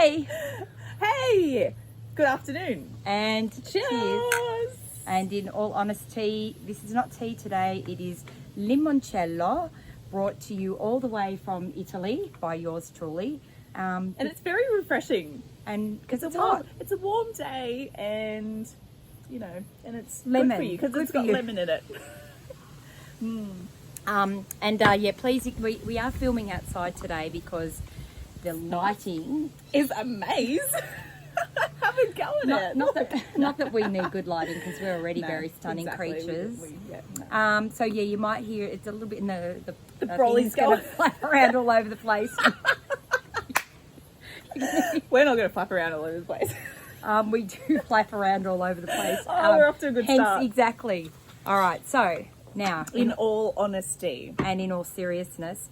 Hey! Hey! Good afternoon. And Cheers! And in all honesty, this is not tea today, it is limoncello, brought to you all the way from Italy by yours truly. And it's very refreshing. And because it's warm, hot. It's a warm day and, and it's Lemon. good for you because Good it's for got you. lemon in it. Please, we are filming outside today because the lighting... Is amazing. Have a go at it. Not that we need good lighting because we're already No, very stunning exactly. creatures. No. You might hear it's a little bit in the brolly's going to going. flap around all over the place. We're not going to flap around all over the place. We do flap around all over the place. We're off to a good start. Exactly. All right. So now, In all honesty. and in all seriousness,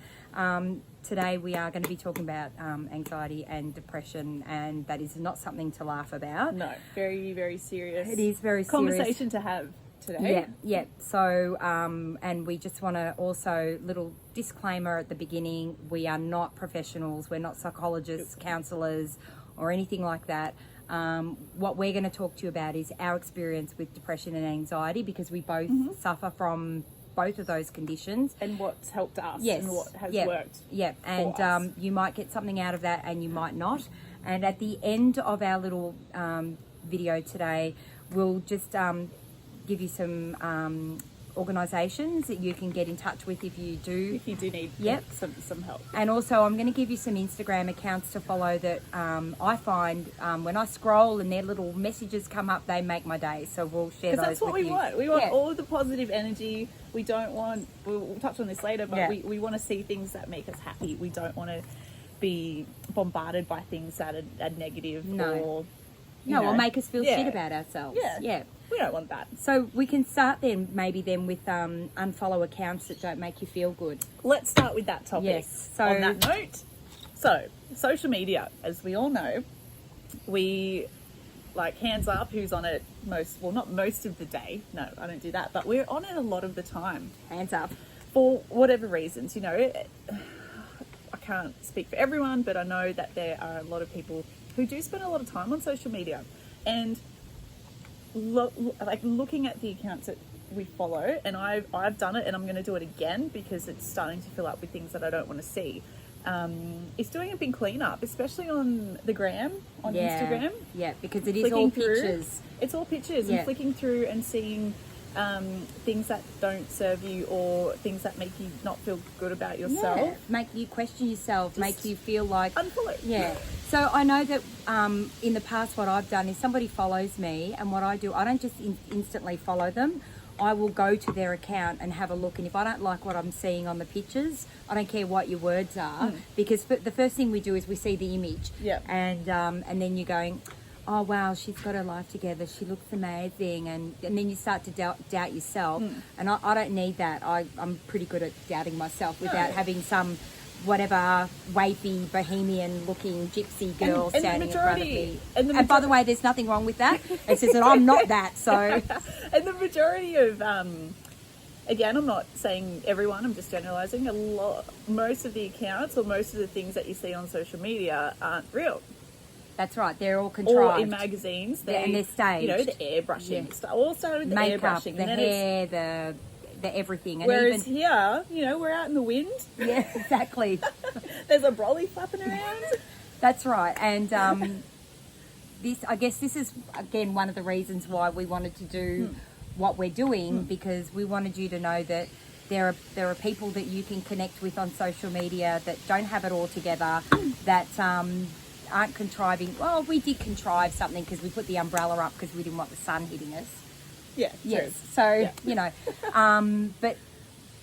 today we are going to be talking about anxiety and depression, and that is not something to laugh about. No, very, very serious. It is very serious. Conversation to have today. Yeah. So, and we just want to also, little disclaimer at the beginning, we are not professionals, we're not psychologists, counsellors, or anything like that. What we're going to talk to you about is our experience with depression and anxiety, because we both suffer from both of those conditions. And what's helped us Yes. and what has Yep. worked. Yep. for And us. you might get something out of that and you might not. And at the end of our little video today, we'll just give you some organisations that you can get in touch with if you do. If you do need Yep. some help. And also I'm going to give you some Instagram accounts to follow that I find when I scroll and their little messages come up, they make my day. So we'll share Because those that's what with we you. want. We want Yeah. all of the positive energy. We don't want, we'll touch on this later, but Yeah. we want to see things that make us happy. We don't want to be bombarded by things that are negative No. or... Or make us feel Yeah. shit about ourselves. Yeah. We don't want that. So we can start then maybe then with unfollow accounts that don't make you feel good. Let's start with that topic. Yes, so- on that note, so social media, as we all know, we like hands up who's on it not most of the day. No, I don't do that, but we're on it a lot of the time Hands up. for whatever reasons. I can't speak for everyone, but I know that there are a lot of people who do spend a lot of time on social media, and looking at the accounts that we follow, and I've done it and I'm going to do it again because it's starting to fill up with things that I don't want to see. It's doing a big cleanup, especially on the gram, on Instagram. Yeah, because it is all pictures. It's all pictures, Yeah. and flicking through and seeing things that don't serve you or things that make you not feel good about yourself. Yeah. Make you question yourself, make you feel like... Unfollow. Yeah. So I know that in the past what I've done is somebody follows me, and what I do, I don't just instantly follow them. I will go to their account and have a look, and if I don't like what I'm seeing on the pictures, I don't care what your words are, because the first thing we do is we see the image. Yeah. And then you're going, oh wow, she's got her life together, she looks amazing, and then you start to doubt yourself. And I don't need that. I'm pretty good at doubting myself without having some whatever wafy bohemian looking gypsy girl And the standing in front of majority- me. and By the way, there's nothing wrong with that. It's just that I'm not that. So And the majority of, again, I'm not saying everyone, I'm just generalizing, most of the accounts or most of the things that you see on social media aren't real. that's right. They're all contrived. Or in magazines. And they're staged. The airbrushing. Yeah. All started with the makeup, airbrushing. the and then hair, the everything. And whereas even, here, we're out in the wind. yeah, exactly. There's a brolly flapping around. That's right. And I guess this is again one of the reasons why we wanted to do what we're doing, because we wanted you to know that there are people that you can connect with on social media that don't have it all together, that aren't contriving. Well, we did contrive something because we put the umbrella up because we didn't want the sun hitting us. Yeah, Yes. true. So, but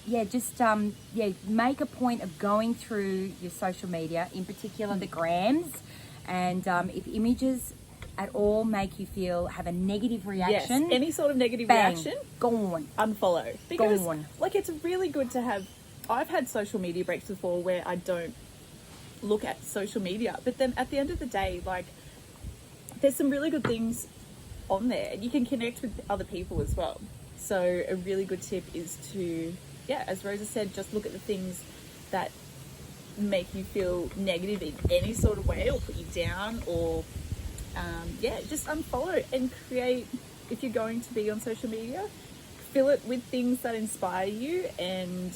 yeah, just make a point of going through your social media, in particular the grams, and if images at all make you have a negative reaction, Yes, any sort of negative bang, reaction, gone. unfollow. Because, Gone. it's really good to have... I've had social media breaks before where I don't look at social media, but then at the end of the day, there's some really good things on there, and you can connect with other people as well. So a really good tip is to, as Rosa said, just look at the things that make you feel negative in any sort of way or put you down, or just unfollow and create, if you're going to be on social media, fill it with things that inspire you and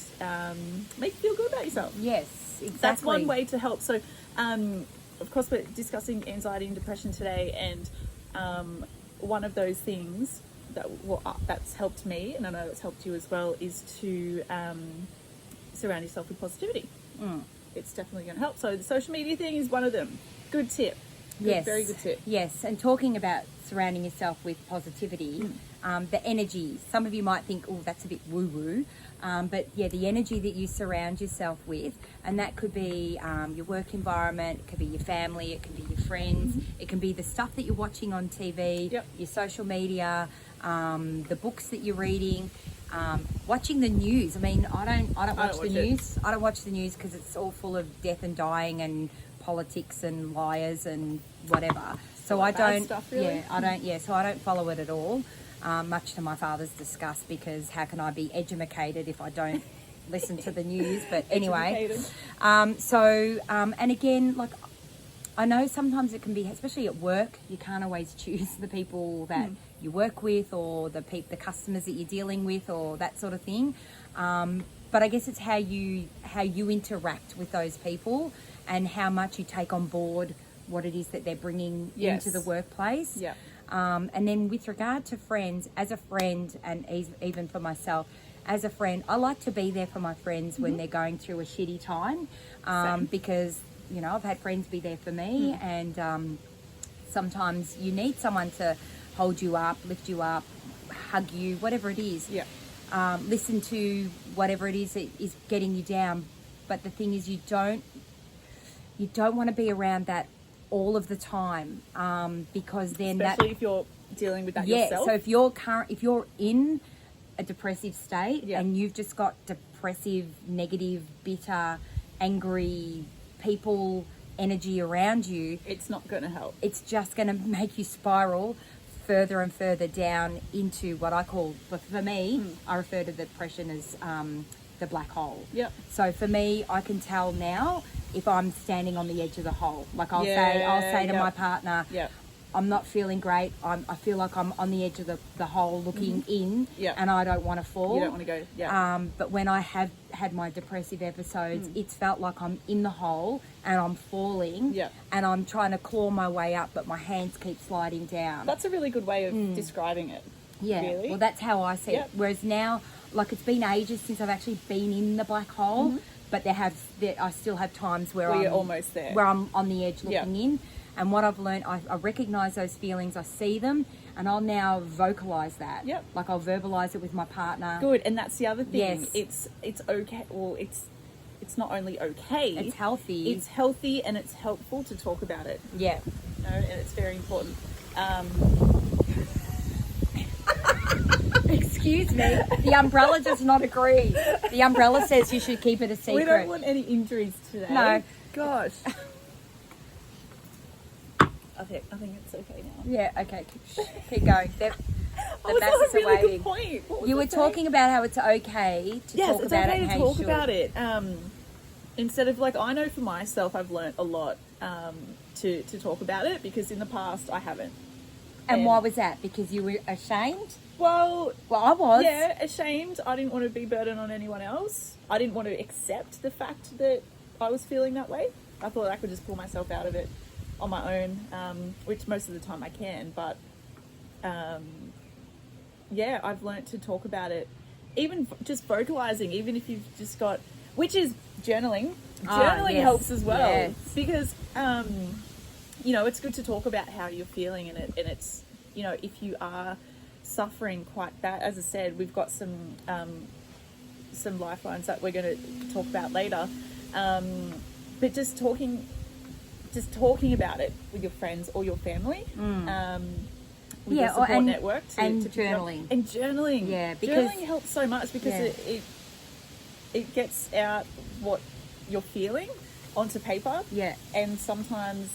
make you feel good about yourself. Yes, exactly. That's one way to help. So, of course, we're discussing anxiety and depression today, and one of those things that's helped me, and I know it's helped you as well, is to surround yourself with positivity. It's definitely going to help. So the social media thing is one of them. Good tip. Yes. Very good tip. Yes, and talking about surrounding yourself with positivity, the energy. Some of you might think, oh, that's a bit woo-woo. But yeah, the energy that you surround yourself with, and that could be your work environment, it could be your family, it can be your friends, it can be the stuff that you're watching on TV, your social media, the books that you're reading, watching the news. I mean, I don't watch the news. I don't watch the news because it's all full of death and dying and politics and liars and whatever. So I don't. Stuff, really? Yeah, I don't. Yeah, so I don't follow it at all. Much to my father's disgust, because how can I be edumacated if I don't listen to the news? But anyway, and again, like, I know sometimes it can be, especially at work, you can't always choose the people that you work with, or the customers that you're dealing with, or that sort of thing. But I guess it's how you interact with those people and how much you take on board what it is that they're bringing into the workplace. Yeah. And then with regard to friends, as a friend, and even for myself, as a friend, I like to be there for my friends when they're going through a shitty time, because, you know, I've had friends be there for me, and sometimes you need someone to hold you up, lift you up, hug you, whatever it is. Yeah. Listen to whatever it is that is getting you down. But the thing is, you don't want to be around that all of the time, because then especially if you're dealing with that yourself. So if you're in a depressive state and you've just got depressive, negative, bitter, angry people energy around you, it's not going to help. It's just going to make you spiral further and further down into what I call, for me, I refer to depression as the black hole. Yep. So for me, I can tell now if I'm standing on the edge of the hole. Like I'll say to my partner, I'm not feeling great. I feel like I'm on the edge of the hole looking in, and I don't want to fall. You don't want to go. Yeah. But when I have had my depressive episodes, it's felt like I'm in the hole and I'm falling, and I'm trying to claw my way up, but my hands keep sliding down. That's a really good way of describing it. Yeah. Really? Well, that's how I see it. Whereas now, like, it's been ages since I've actually been in the black hole, but I still have times where you're almost there, where I'm on the edge looking in. And what I've learned, I recognize those feelings, I see them, and I'll now vocalize that. Yep. Like, I'll verbalize it with my partner. Good, and that's the other thing. Yes. It's okay. Well, it's not only okay. It's healthy. It's healthy, and it's helpful to talk about it. Yeah. You know, and it's very important. Excuse me. The umbrella does not agree. The umbrella says you should keep it a secret. We don't want any injuries today. No. Gosh. I think it's okay now. Yeah, okay. Keep going. The was masses a really are waiting. good point. What was You I were saying? talking about how it's okay to Yes, talk it's about okay it and to how talk you should. about it. Instead of, like, I know for myself, I've learnt a lot to talk about it, because in the past I haven't. And why was that? Because you were ashamed? Well, I was. Yeah, ashamed. I didn't want to be burdened on anyone else. I didn't want to accept the fact that I was feeling that way. I thought I could just pull myself out of it on my own, which most of the time I can. But I've learnt to talk about it, even just vocalizing, even if you've just got, which is journaling. Journaling helps as well, because you know, it's good to talk about how you're feeling, and it's, you know, if you are suffering quite bad, as I said, we've got some lifelines that we're going to talk about later, but just talking about it with your friends or your family, with a support network and to journaling. And journaling, because journaling helps so much, because it gets out what you're feeling onto paper, and sometimes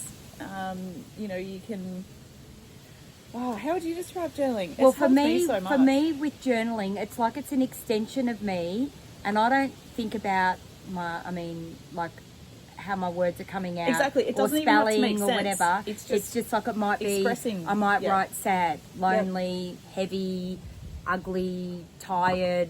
you know, you can. Oh, how would you describe journaling? Well, it's for me, so much. for me with journaling, it's like it's an extension of me, and I don't think about how my words are coming out. Exactly. It doesn't or even have to spelling make or sense. whatever. It's just like it might be. expressing. I might Yeah. write sad, lonely, heavy, ugly, tired,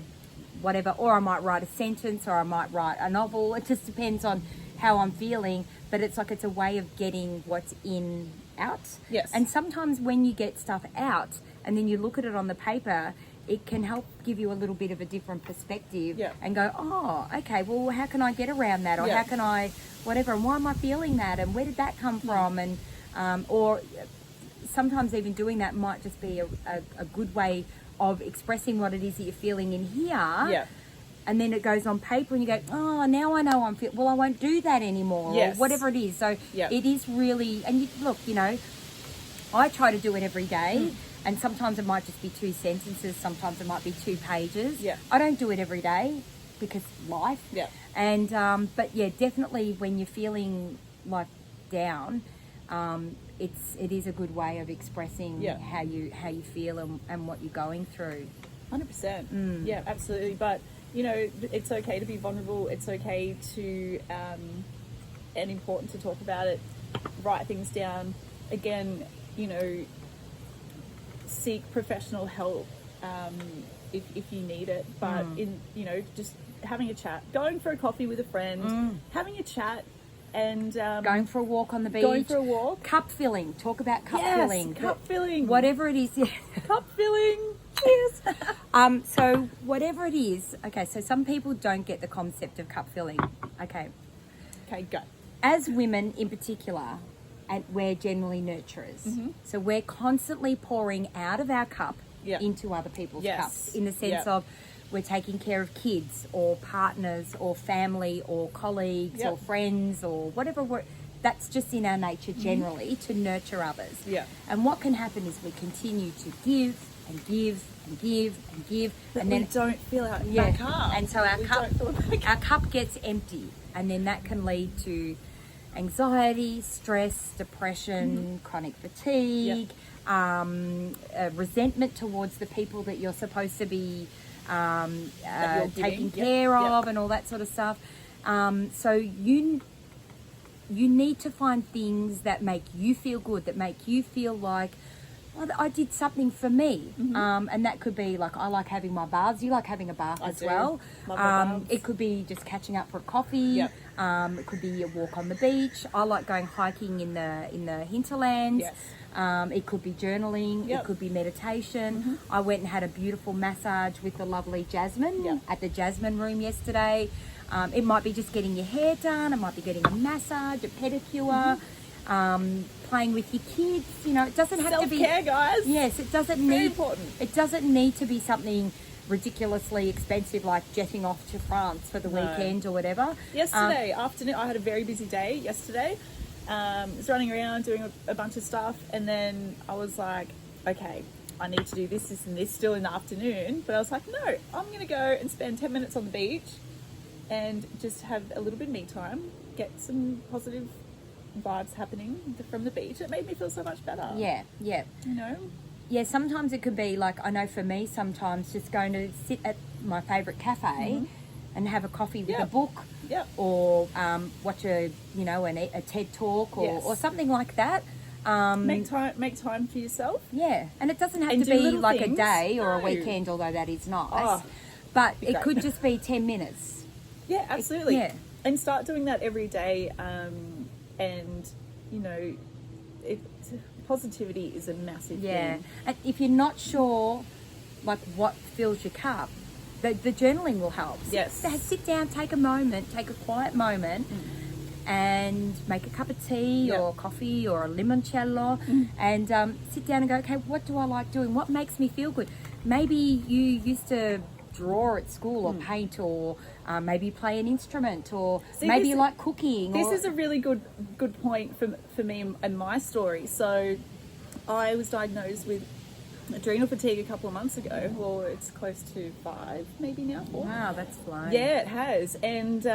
whatever. Or I might write a sentence, or I might write a novel. It just depends on how I'm feeling. But it's like it's a way of getting what's in out. Yes. And sometimes when you get stuff out and then you look at it on the paper, it can help give you a little bit of a different perspective. Yeah. And go, oh, okay, well, how can I get around that? Or Yeah. how can I, whatever, and why am I feeling that? And where did that come from? And, or sometimes even doing that might just be a good way of expressing what it is that you're feeling in here. Yeah. And then it goes on paper and you go, oh, now I know I'm feeling, well, I won't do that anymore. Yes. Or whatever it is. So Yeah. it is really, and you, look, you know, I try to do it every day. And sometimes it might just be 2 sentences. Sometimes it might be 2 pages. Yeah. I don't do it every day because life. Yeah. And, but yeah, definitely when you're feeling like down, it is a good way of expressing Yeah. how you feel and what you're going through. 100%. Yeah, absolutely. But, you know, it's okay to be vulnerable. It's okay to, and important to talk about it, write things down. Again, you know, seek professional help if you need it. But, you know, just having a chat, going for a coffee with a friend, having a chat and... Going for a walk on the beach. Going for a walk. Cup filling. Talk about cup Yes, filling. cup filling. Whatever it is. Yeah. Cup filling. Cheers. So whatever it is, okay, so some people don't get the concept of cup filling. Okay. Okay, go. As women in particular, and we're generally nurturers. So we're constantly pouring out of our cup Yeah. into other people's Yes. cups in the sense Yep. of we're taking care of kids or partners or family or colleagues Yep. or friends or whatever. That's just in our nature generally to nurture others. Yeah. And what can happen is we continue to give and give and give and give, But and we then don't fill our yeah, back up. and so our We cup, don't fill our back up. our cup gets empty, and then that can lead to anxiety, stress, depression, chronic fatigue, resentment towards the people that you're supposed to be you're taking giving. care Yep. of, and all that sort of stuff. So you need to find things that make you feel good, that make you feel like, oh, I did something for me. And that could be like, I like having my baths. You like having a bath I as do. well. Love my baths. It could be just catching up for a coffee. Yep. It could be a walk on the beach. I like going hiking in the hinterlands. Yes. It could be journaling. Yep. It could be meditation. I went and had a beautiful massage with the lovely Jasmine Yep. at the Jasmine Room yesterday. It might be just getting your hair done. It might be getting a massage, a pedicure, playing with your kids. You know, it doesn't have to be. Self-care, guys. Yes, it doesn't Very need. important. It doesn't need to be something ridiculously expensive like jetting off to France for the No. weekend or whatever. Yesterday afternoon, I had a very busy day yesterday. Was running around doing a bunch of stuff, and then I was like, okay, I need to do this, this, and this still in the afternoon. But I was like, no, I'm going to go and spend 10 minutes on the beach and just have a little bit of me time, get some positive vibes happening from the beach. It made me feel so much better. Yeah, yeah. You know? Yeah, sometimes it could be like, I know for me sometimes just going to sit at my favourite cafe and have a coffee with Yeah. a book Yeah. or watch a TED talk or, Yes. or something like that. Make time for yourself. Yeah, and it doesn't have And to do be little like things. a day or a No. weekend, although that is nice. Oh, but it great. could just be 10 minutes. Yeah, absolutely. yeah. And start doing that every day. And, you know, positivity is a massive Yeah, thing. and if you're not sure, like what fills your cup, the journaling will help. Yes. Sit down, take a moment, take a quiet moment, and make a cup of tea Yeah. or coffee or a limoncello, and sit down and go, okay, what do I like doing? What makes me feel good? Maybe you used to draw at school or paint or maybe play an instrument or See, maybe this- you like cooking. This or, is a really good point for me and my story. So I was diagnosed with adrenal fatigue a couple of months ago. Well, it's close to 5, maybe now 4. wow, that's flying. Yeah, it has. And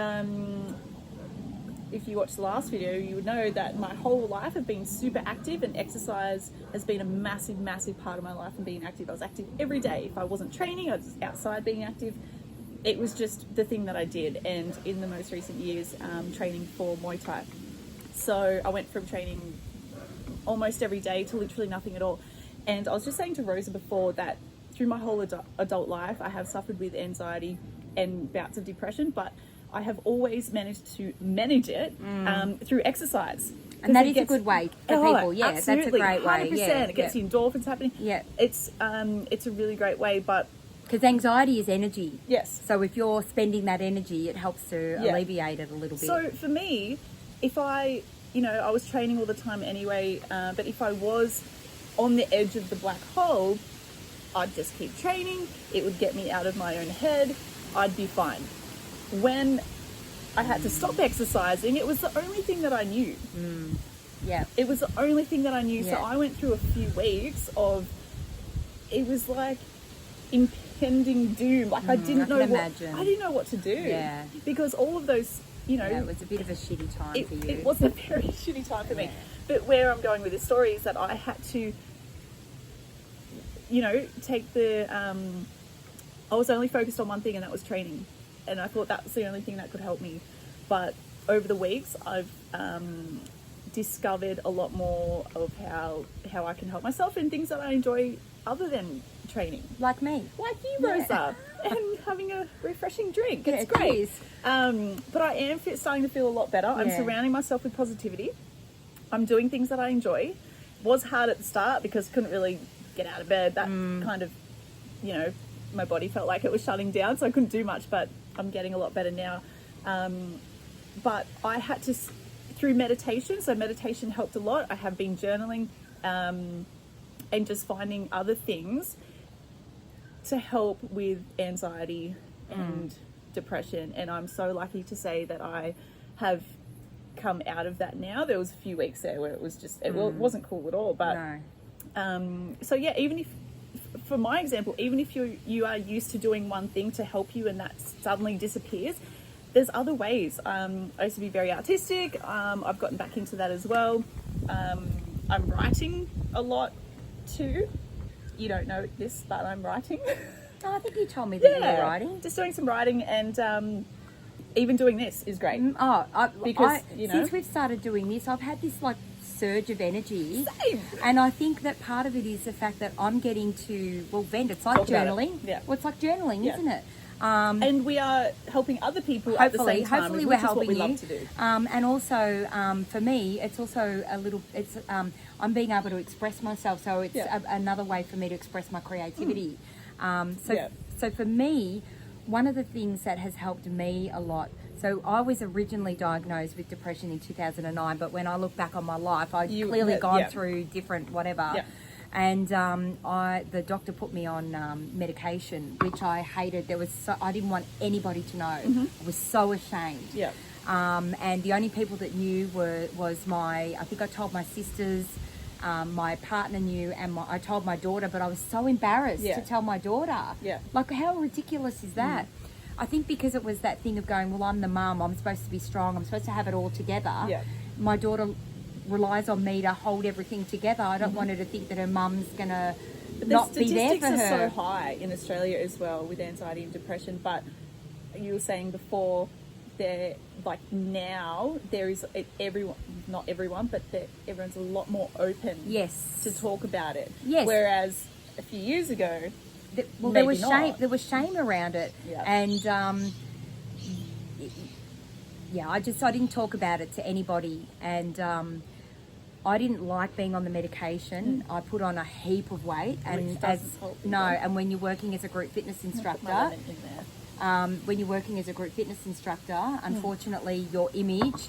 if you watched the last video, you would know that my whole life I've been super active, and exercise has been a massive, massive part of my life and being active. I was active every day. If I wasn't training, I was outside being active. it was just the thing that I did. And in the most recent years, training for Muay Thai. So I went from training almost every day to literally nothing at all. And I was just saying to Rosa before that through my whole adult life, I have suffered with anxiety and bouts of depression, but I have always managed to manage it through exercise. And that is a good way for people. Yeah, absolutely, that's a great way. 100%. Yeah, It gets the endorphins happening. Yeah. It's a really great way, but because anxiety is energy. yes. So if you're spending that energy, it helps to alleviate it a little bit. So for me, if I was training all the time anyway, but if I was on the edge of the black hole, I'd just keep training. It would get me out of my own head. I'd be fine. When I had to stop exercising, it was the only thing that I knew. Yeah. It was the only thing that I knew. Yeah. So I went through a few weeks of, it was like impending doom. Like I didn't know what to do. Yeah. Because all of those, Yeah, it was a bit of a shitty time for you. it was a very shitty time for me. But where I'm going with this story is that I had to, take the, I was only focused on one thing, and that was training. And I thought that was the only thing that could help me. But over the weeks, I've discovered a lot more of how I can help myself and things that I enjoy other than training. Like me. Like you, Rosa, and having a refreshing drink. It's it great. is. But I am starting to feel a lot better. I'm Yeah. surrounding myself with positivity. I'm doing things that I enjoy. Was hard at the start because I couldn't really get out of bed. That kind of, my body felt like it was shutting down, so I couldn't do much, but I'm getting a lot better now. But I had to, through meditation, so meditation helped a lot. I have been journaling and just finding other things to help with anxiety and depression. And I'm so lucky to say that I have come out of that now. There was a few weeks there where it was just, it wasn't cool at all. But No. so yeah, even if, for my example, even if you are used to doing one thing to help you and that suddenly disappears, there's other ways. I used to be very artistic. I've gotten back into that as well. I'm writing a lot too. You don't know this, but I'm writing. Oh, I think you told me that you were writing. Just doing some writing, and even doing this is great. Because, since we've started doing this, I've had this like surge of energy. Same. And I think that part of it is the fact that I'm getting to, vent. It's like Talk about it. journaling. Yeah. Well, it's like journaling, Yeah. isn't it? And we are helping other people at the same time. Hopefully which we're is helping what we you. love to do. And also, for me, it's also I'm being able to express myself. So it's another way for me to express my creativity. So for me, one of the things that has helped me a lot. So I was originally diagnosed with depression in 2009, but when I look back on my life, I'd clearly gone through different whatever. Yeah. And the doctor put me on medication, which I hated. I didn't want anybody to know. I was so ashamed. Yeah. And the only people that knew was I think I told my sisters, my partner knew, and I told my daughter, but I was so embarrassed to tell my daughter. Yeah. Like, how ridiculous is that? I think because it was that thing of going, well, I'm the mum, I'm supposed to be strong, I'm supposed to have it all together. Yeah. My daughter relies on me to hold everything together. I don't want her to think that her mum's going to not be there for her. The statistics are so high in Australia as well with anxiety and depression, but you were saying before, now there is everyone, not everyone, but everyone's a lot more open to talk about it. Yes. Whereas a few years ago, there was shame. There was shame around it, and I didn't talk about it to anybody, and I didn't like being on the medication. I put on a heap of weight, and and when you're working as a group fitness instructor, unfortunately, your image.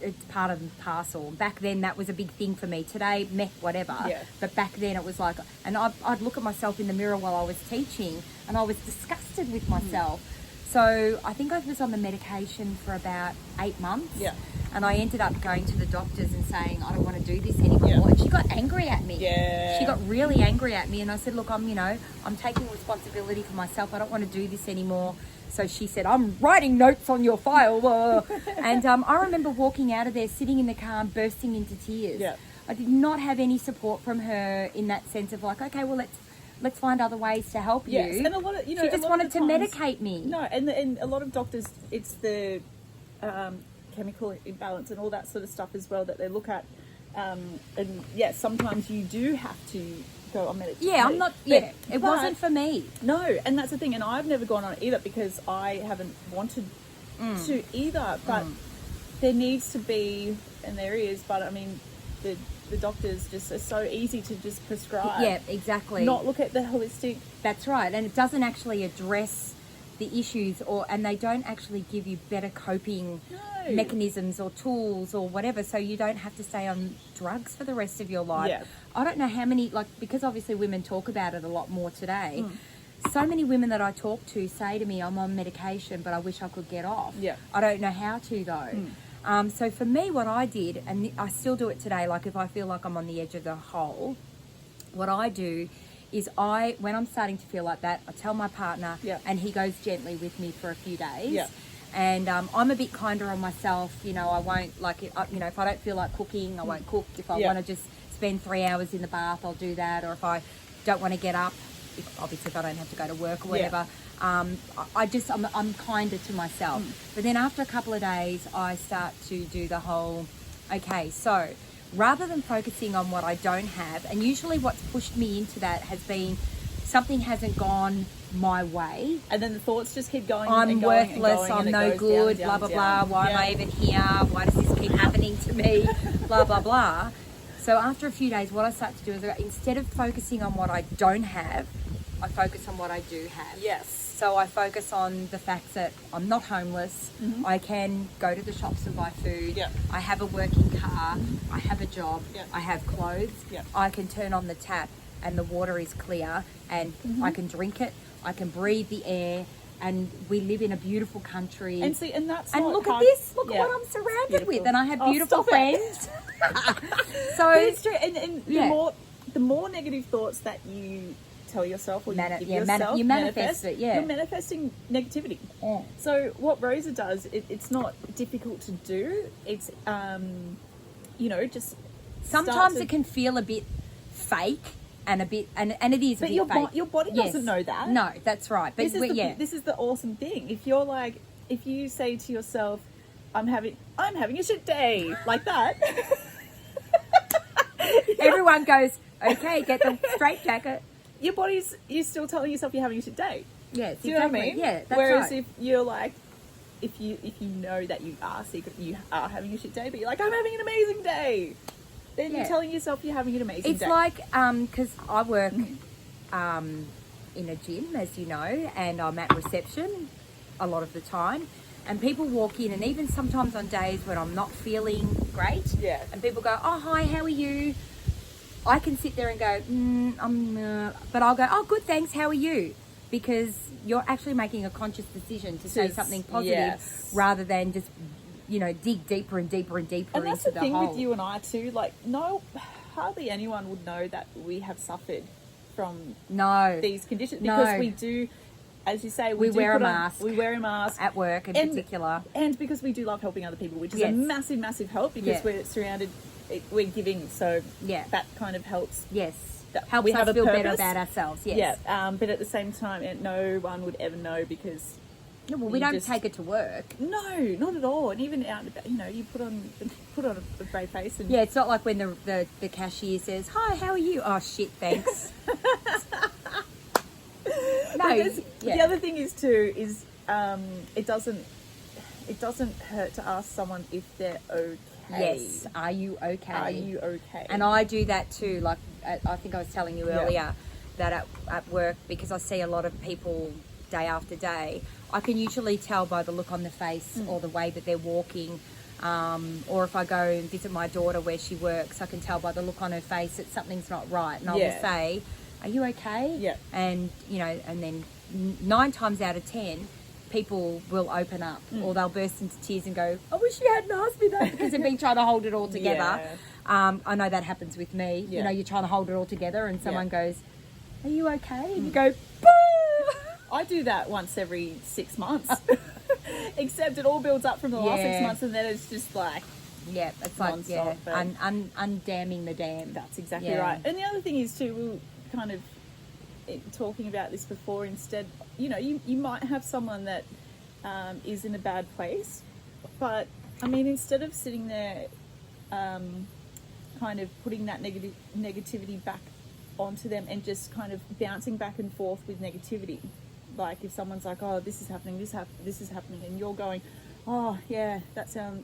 It's part of the parcel. Back then, that was a big thing for me. Today, whatever. Yeah. But back then, it was like, and I'd look at myself in the mirror while I was teaching, and I was disgusted with myself. So I think I was on the medication for about 8 months. Yeah. And I ended up going to the doctors and saying, I don't want to do this anymore. Yeah. And she got angry at me. Yeah. She got really angry at me, and I said, look, I'm taking responsibility for myself. I don't want to do this anymore. So she said, I'm writing notes on your file. And I remember walking out of there, sitting in the car and bursting into tears. Yeah. I did not have any support from her in that sense of like, okay, well, let's find other ways to help Yes, you. and a lot of, you know, she a just lot wanted of to the times- medicate me. No, and a lot of doctors, it's the chemical imbalance and all that sort of stuff as well that they look at. And yeah, sometimes you do have to go on medication. Yeah, I'm not. Yeah, it wasn't for me. No, and that's the thing. And I've never gone on it either because I haven't wanted to either. But there needs to be, and there is. But I mean, the doctors just are so easy to just prescribe. Yeah, exactly. Not look at the holistic. That's right, and it doesn't actually address the issues, and they don't actually give you better coping No. mechanisms or tools or whatever, so you don't have to stay on drugs for the rest of your life. Yeah. I don't know how many, like, because obviously women talk about it a lot more today. Mm. So many women that I talk to say to me, I'm on medication, but I wish I could get off. Yeah. I don't know how to, though. So for me, what I did, and I still do it today, like if I feel like I'm on the edge of the hole, what I do is when I'm starting to feel like that, I tell my partner, Yeah. and he goes gently with me for a few days. Yeah. And I'm a bit kinder on myself. You know, I won't, like, you know, if I don't feel like cooking, I won't cook. If I Yeah. want to just spend 3 hours in the bath, I'll do that. Or if I don't want to get up, obviously if I don't have to go to work or whatever, I'm kinder to myself. But then after a couple of days, I start to do the whole, okay, so rather than focusing on what I don't have, and usually what's pushed me into that has been something hasn't gone my way. And then the thoughts just keep going. I'm and going and worthless, going, I'm and it no goes good, down, blah, blah, down, blah. Why am I Yeah. even here? Why does this keep happening to me? Blah, blah, blah. So after a few days, what I start to do is instead of focusing on what I don't have, I focus on what I do have. Yes. So I focus on the fact that I'm not homeless. I can go to the shops and buy food. Yeah. I have a working car. I have a job. Yeah. I have clothes. Yeah. I can turn on the tap and the water is clear and I can drink it. I can breathe the air. And we live in a beautiful country. And see, and that's And not look hard. at this. Look Yeah. at what I'm surrounded Beautiful. with. And I have Oh, beautiful stop it. friends. But So it's true, and Yeah. the more negative thoughts that you tell yourself or you give yourself, you manifest it, yeah. you're manifesting negativity. Yeah. So what Rosa does, it's not difficult to do. It's you know, just sometimes start to- it can feel a bit fake and a bit, and it is a But bit your fake. your body Yes. doesn't know that. No, that's right. But This is yeah. this is the awesome thing. If you're like, if you say to yourself, I'm having a shit day," like that. Everyone goes, okay, get the straight jacket. Your body's, you're still telling yourself you're having a shit day. Yes, Do you know exactly. what I mean? Yeah, that's Whereas right. if you're like, if you know that you are having a shit day, but you're like, I'm having an amazing day, then Yeah. you're telling yourself you're having an amazing It's day. like, because I work in a gym, as you know, and I'm at reception a lot of the time. And people walk in, and even sometimes on days when I'm not feeling great, Yeah. and people go, "Oh, hi, how are you?" I can sit there and go, but I'll go, "Oh, good, thanks. How are you?" Because you're actually making a conscious decision to say Just- something positive yes. rather than just, dig deeper and deeper and deeper And that's into the the thing hole. with you and I too. Like, no, hardly anyone would know that we have suffered from No, these conditions No. because we do, as you say, We do wear a put on- mask. We wear a mask, at work in And- particular. and because we do love helping other people, which is Yes. a massive, massive help because Yeah. we're surrounded, we're giving, so Yeah. that kind of helps. Yes, That helps we us have a feel better purpose. about ourselves. Yes. Yeah, but at the same time, no one would ever know because No, well, we You don't just- take it to work. no, not at all. And even out and about, you put on a brave face and Yeah, it's not like when the cashier says, "Hi, how are you?" Oh shit, thanks. No, Because yeah. the other thing is too is it doesn't hurt to ask someone if they're okay. Yes, are you okay? Are you okay? And I do that too. Like I think I was telling you Yeah. earlier that at work, because I see a lot of people day after day, I can usually tell by the look on the face Mm. or the way that they're walking. Or if I go and visit my daughter where she works, I can tell by the look on her face that something's not right. And I will Yeah. say, "Are you okay?" Yeah. And, and then 9 times out of 10, people will open up Mm. or they'll burst into tears and go, "I wish you hadn't asked me that," because they've been trying to hold it all together. I know that happens with me. Yeah. You're trying to hold it all together and someone Yeah. goes, "Are you okay?" And Mm. you go, "Boo!" I do that once every 6 months. Except it all builds up from the last 6 Yeah. months and then it's just like, Yeah, it's like, Non-stop, yeah, but- undamming the dam. that's exactly Yeah. right. And the other thing is too, we kind of, talking about this before. Instead, you might have someone that is in a bad place, but I mean, instead of sitting there kind of putting that negativity back onto them and just kind of bouncing back and forth with negativity, like if someone's like, oh, this is happening, this is happening, and you're going, oh yeah, that sounds,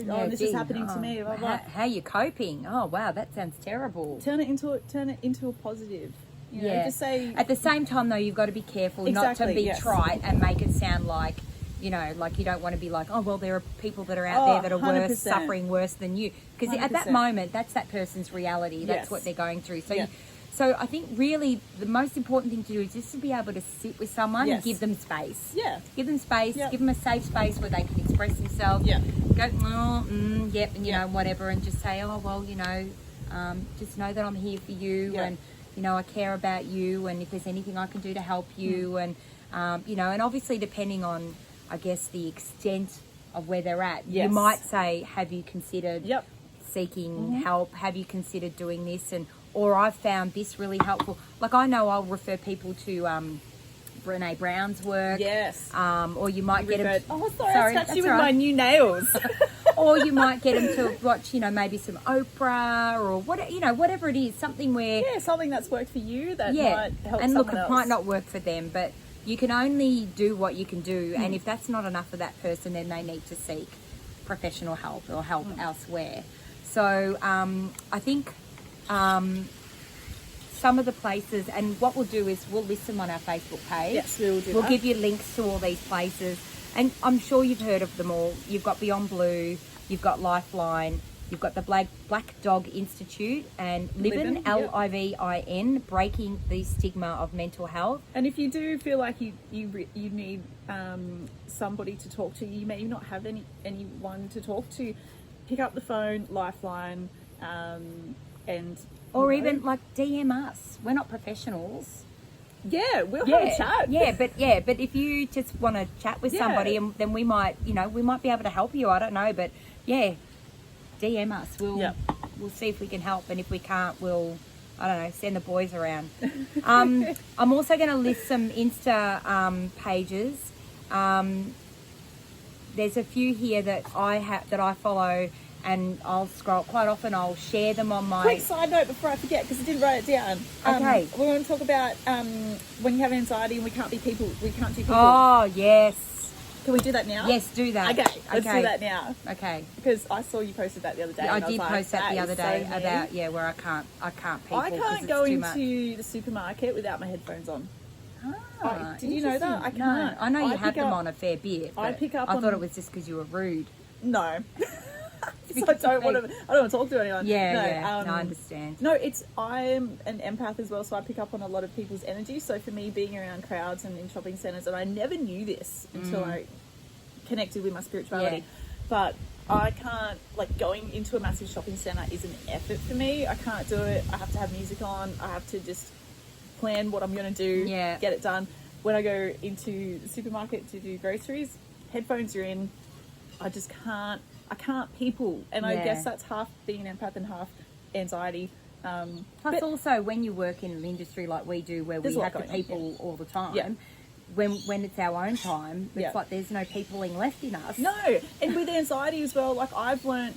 oh, this is happening to me, blah, blah. How you coping? Oh wow, that sounds terrible. Turn it into a positive. Just say. At the same time though, you've got to be careful not to Exactly, be yes. trite and make it sound like, like you don't want to be like, oh well, there are people that are out there that are 100%. suffering worse than you, because at that 100%. moment, that's that person's reality. That's Yes. what they're going through. So Yeah. so I think really the most important thing to do is just to be able to sit with someone and Yes. give them space. Yeah. Give them space. Yep. Give them a safe space where they can express themselves. Yeah. Go, yep, and Yeah. whatever, and just say, oh well, just know that I'm here for you, Yeah. and I care about you, and if there's anything I can do to help you, and and obviously depending on, I guess, the extent of where they're at, you Yes. might say, have you considered Yep. seeking help? Have you considered doing this? Or I've found this really helpful. Like I know I'll refer people to Brene Brown's work. Yes. Or you might get them. Oh, sorry, I touched you with my new nails. Or you might get them to watch, maybe some Oprah or whatever it is, something where Yeah, something that's worked for you that yeah, might help and look, someone it else. might not work for them, but you can only do what you can do, Hmm. and if that's not enough for that person, then they need to seek professional help or help Hmm. elsewhere. So I think some of the places, and what we'll do is we'll list them on our Facebook page. Yes, we will do We'll that. give you links to all these places, and I'm sure you've heard of them all. You've got Beyond Blue, you've got Lifeline, you've got the Black Dog Institute, and Livin, Livin, yep. Livin, Breaking the Stigma of Mental Health. And if you do feel like you need somebody to talk to, you may not have anyone to talk to, pick up the phone, Lifeline, and Or even like DM us. We're not professionals. yeah, we'll have a chat. But if you just want to chat with Yeah. somebody, and then we might be able to help you. I don't know, but yeah, DM us. We'll see if we can help, and if we can't, we'll, I don't know, send the boys around. I'm also going to list some Insta pages. There's a few here that I follow, and I'll scroll quite often. I'll share them on my. Quick side note before I forget, because I didn't write it down. Okay. We're going to talk about when you have anxiety and we can't do people. Oh yes, Can we do that now? yes, do that. Okay, let's do that now. Okay. Because I saw you posted that the other day. I and was did like, post that the is other so day me. about where I can't people. I 'cause can't it's go too much. into the supermarket without my headphones on. Ah, did you know that? I interesting. No, can't. I know you I have pick them up- on a fair bit. I but pick up I on- thought it was just because you were rude. No. So I don't want to talk to anyone. Yeah, no, I understand. No, I'm an empath as well, so I pick up on a lot of people's energy. So for me, being around crowds and in shopping centres, and I never knew this until I connected with my spirituality, Yeah. but I can't, like, going into a massive shopping centre is an effort for me. I can't do it. I have to have music on. I have to just plan what I'm going to do, Yeah. get it done. When I go into the supermarket to do groceries, headphones are in. I just can't. I can't people, and I Yeah. guess that's half being an empath and half anxiety. Plus, But- also when you work in an industry like we do, where There's we a lot have to going on, people all the time, Yeah. when it's our own time, it's Yeah. like there's no peopling left in us. No, and with anxiety as well. Like I've learned,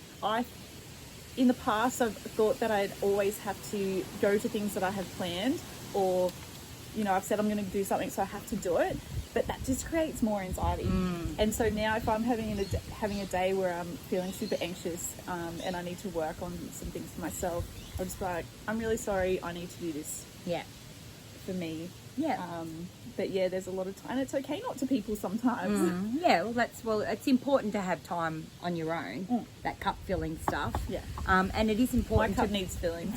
in the past I've thought that I'd always have to go to things that I have planned, or I've said I'm going to do something, so I have to do it. But that just creates more anxiety. And so now, if I'm having a day where I'm feeling super anxious and I need to work on some things for myself, I'll just be like, I'm really sorry, I need to do this Yeah. for me. Yeah. But yeah, there's a lot of time, and it's okay not to people sometimes. Yeah, it's important to have time on your own, that cup filling stuff. Yeah. And it is My important cup to. needs filling.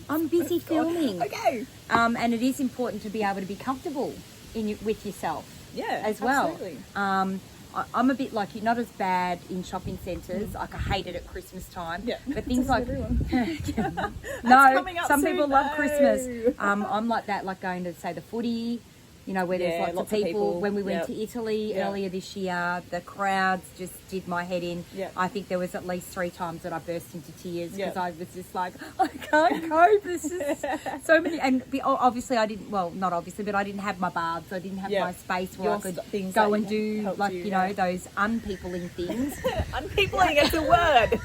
I'm busy filming. Okay. And it is important to be able to be comfortable with yourself. Yeah, as well. absolutely. I'm a bit like you, not as bad in shopping centres. Like I hate it at Christmas time. Yeah. But things like Everyone. no, coming up some soon, people love though. Christmas. I'm like that, like going to say the footy. you know, where there's Yeah, lots of people. When we went Yep. to Italy Yep. earlier this year, the crowds just did my head in. Yep. I think there was at least 3 times that I burst into tears because Yep. I was just like, I can't cope. This is so many. And obviously I didn't, well, not obviously, but I didn't have my baths. I didn't have Yep. my space where Your I could things go that and do, helped like, you, you know, yeah. those unpeopling things. Unpeopling, it's a word.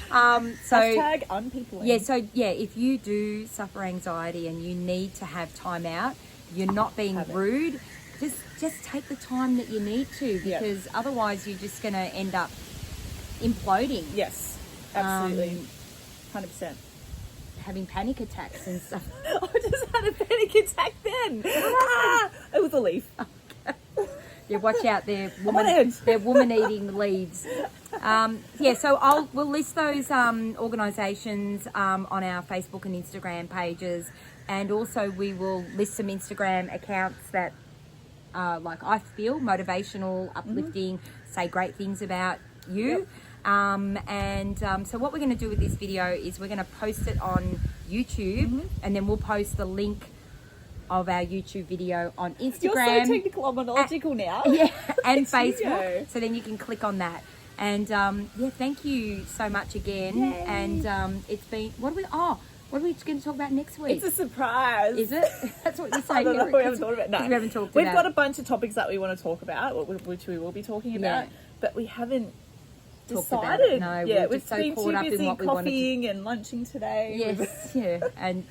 So Hashtag unpeopling. yeah, if you do suffer anxiety and you need to have time out, you're not being Have it. rude, just take the time that you need to, Yeah. because otherwise you're just going to end up imploding, Yes, absolutely. 100%. having panic attacks and stuff. I just had a panic attack then. It was a leaf. Yeah, watch out, they're on edge. they're woman eating leaves. Yeah, so we'll list those organisations on our Facebook and Instagram pages, and also we will list some Instagram accounts that like I feel motivational, uplifting, say great things about you. So what we're going to do with this video is we're going to post it on YouTube, and then we'll post the link of our YouTube video on You're Instagram. so technical, I'm monological now. Yeah, and Thank you. Facebook. So then you can click on that. And yeah, thank you so much again. Yay. And it's been, what are we going to talk about next week? It's a surprise. Is it? That's what you say I don't know. here. We haven't talked about. No, We haven't talked We've about got a bunch of topics that we want to talk about, which we will be talking about, Yeah. but we haven't Talked about decided. it. No, yeah, we're we've just so been caught too up in busy what we wanted to- coffeeing and lunching today. Yes, yeah. And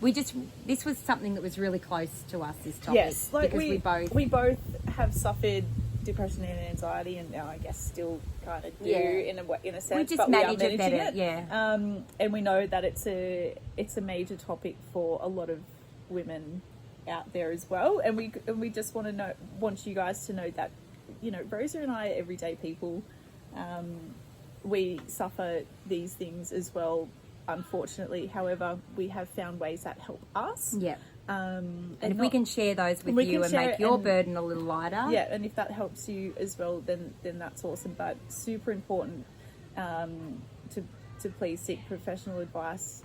this was something that was really close to us, this topic. Yes, like because we both have suffered depression and anxiety, and now I guess still kind of do Yeah. in a sense. just but we are manage it managing better, yeah. And we know that it's a major topic for a lot of women out there as well. And we just want you guys to know that, you know, Rosa and I are everyday people. We suffer these things as well, unfortunately. However, we have found ways that help us. Yeah. And And if we can share those with we you can and share make it your and- burden a little lighter. yeah, and if that helps you as well, then that's awesome. But super important to please seek professional advice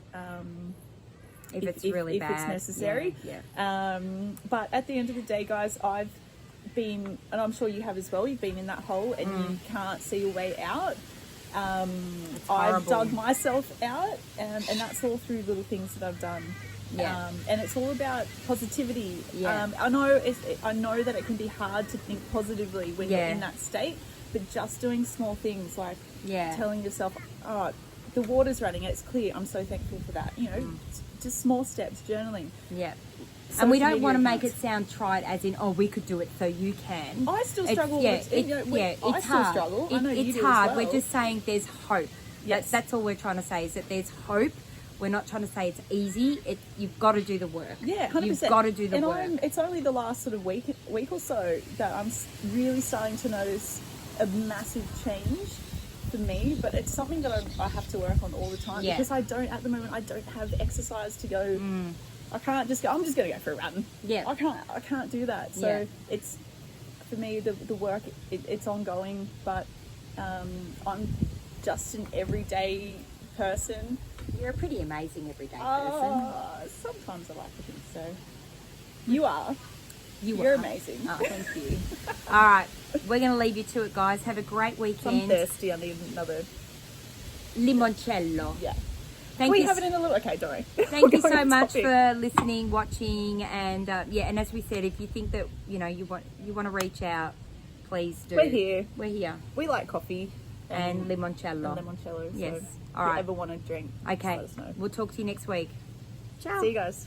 If it's really bad. if it's necessary. Yeah. But at the end of the day, guys, I've been, and I'm sure you have as well. You've been in that hole and you can't see your way out. I've horrible. dug myself out, and that's all through little things that I've done. Yeah. And it's all about positivity. Yeah. I know that it can be hard to think positively when you're Yeah. in that state, but just doing small things like Yeah. telling yourself, oh, the water's running, it's clear, I'm so thankful for that. You know, just small steps, journaling. Yeah. And we Social don't want to media make it accounts. sound trite as in, oh, we could do it so you can. I still It's- struggle yeah, with it- you know, yeah, I it's still hard. struggle. I know you it's do hard. as well. We're just saying there's hope. Yes. That's all we're trying to say, is that there's hope. We're not trying to say it's easy. You've got to do the work. Yeah, 100%. You've got to do the and work. it's only the last sort of week or so that I'm really starting to notice a massive change for me. But it's something that I have to work on all the time, Yeah. because at the moment I don't have exercise to go. I can't just go. I'm just going to go for a run. Yeah. I can't do that. So Yeah. it's, for me, the work. It's ongoing, but I'm just an everyday person. You're a pretty amazing everyday person. Sometimes I like to think so. You are. You're You're amazing. Oh, thank you. All right. We're going to leave you to it, guys. Have a great I'm weekend. thirsty. I need another. Limoncello. Yeah. Thank we you. have it in a little. Okay, don't worry. Thank you We're so going much topic. for listening, watching, and yeah. And as we said, if you think that you want to reach out, please do. We're here. We're here. We like coffee And limoncello. and limoncello. Yes. So All if right. you ever want to drink, just Okay. let us know. We'll talk to you next week. Ciao. See you guys.